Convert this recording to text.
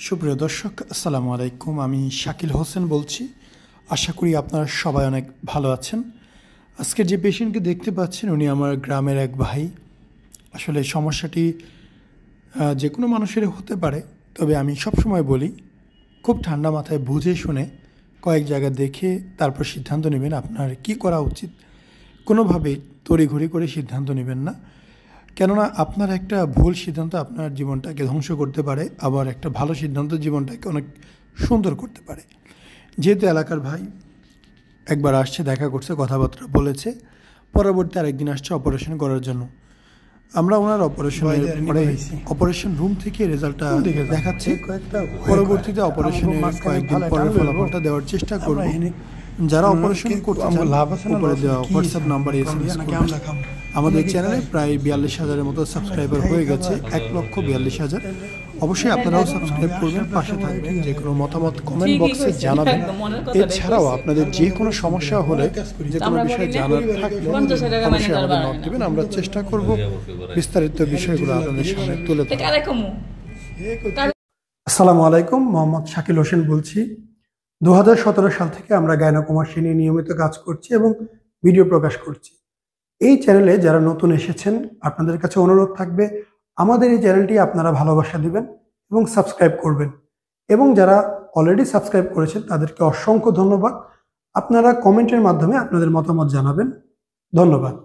সুপ্রিয় দর্শক, আসসালামু আলাইকুম। আমি শাকিল হোসেন বলছি। আশা করি আপনারা সবাই অনেক ভালো আছেন। আজকের যে পেশেন্টকে দেখতে পাচ্ছেন উনি আমার গ্রামের এক ভাই। আসলে সমস্যাটি যে কোনো মানুষেরই হতে পারে, তবে আমি সবসময় বলি খুব ঠান্ডা মাথায় বুঝে শুনে কয়েক জায়গা দেখে তারপর সিদ্ধান্ত নেবেন আপনার কি করা উচিত। কোনোভাবেই তড়িঘড়ি করে সিদ্ধান্ত নেবেন না, কেননা আপনার একটা ভুল সিদ্ধান্ত আপনার জীবনটাকে ধ্বংস করতে পারে, আবার একটা ভালো সিদ্ধান্ত জীবনটাকে অনেক সুন্দর করতে পারে। যেহেতু এলাকার ভাই, একবার আসছে, দেখা করছে, কথাবার্তা বলেছে, পরবর্তী আরেকদিন আসছে অপারেশন করার জন্য। আমরা ওনার অপারেশনের পরে অপারেশন রুম থেকে রেজাল্টটা দেখাচ্ছে, পরবর্তীতে অপারেশনের কয়েকদিন পরের ফলাফলটা দেওয়ার চেষ্টা করব। যারা অপারেশন করতে চান উপরে দেওয়া হোয়াটসঅ্যাপ নাম্বারে এসএমএস করবেন। আমাদের চ্যানেলে প্রায় ৪২,০০০-এর মতো সাবস্ক্রাইবার হয়ে গেছে, ১,৪২,০০০। অবশ্যই আপনারাও সাবস্ক্রাইব করবেন, পাশে থাকবেন, যে কোনো মতামত কমেন্ট বক্সে জানাবেন। এছাড়াও আপনাদের যে কোনো সমস্যা হলে, যে কোনো বিষয়ে জানার থাকলে অবশ্যই আমাদের নক দেবেন। আমরা চেষ্টা করব বিস্তারিত বিষয়গুলো আপনাদের সামনে তুলে ধরার। আসসালামু আলাইকুম, মোহাম্মদ শাকিল হোসেন বলছি। ২০১৭ সাল থেকে আমরা গাইনোকমার্সি নিয়ে নিয়মিত কাজ করছি এবং ভিডিও প্রকাশ করছি। এই চ্যানেলে যারা নতুন এসেছেন, আপনাদের কাছে অনুরোধ থাকবে আমাদের এই চ্যানেলটি আপনারা ভালোবাসা দিবেন এবং সাবস্ক্রাইব করবেন। এবং যারা অলরেডি সাবস্ক্রাইব করেছেন তাদেরকে অসংখ্য ধন্যবাদ। আপনারা কমেন্টের মাধ্যমে আপনাদের মতামত জানাবেন। ধন্যবাদ।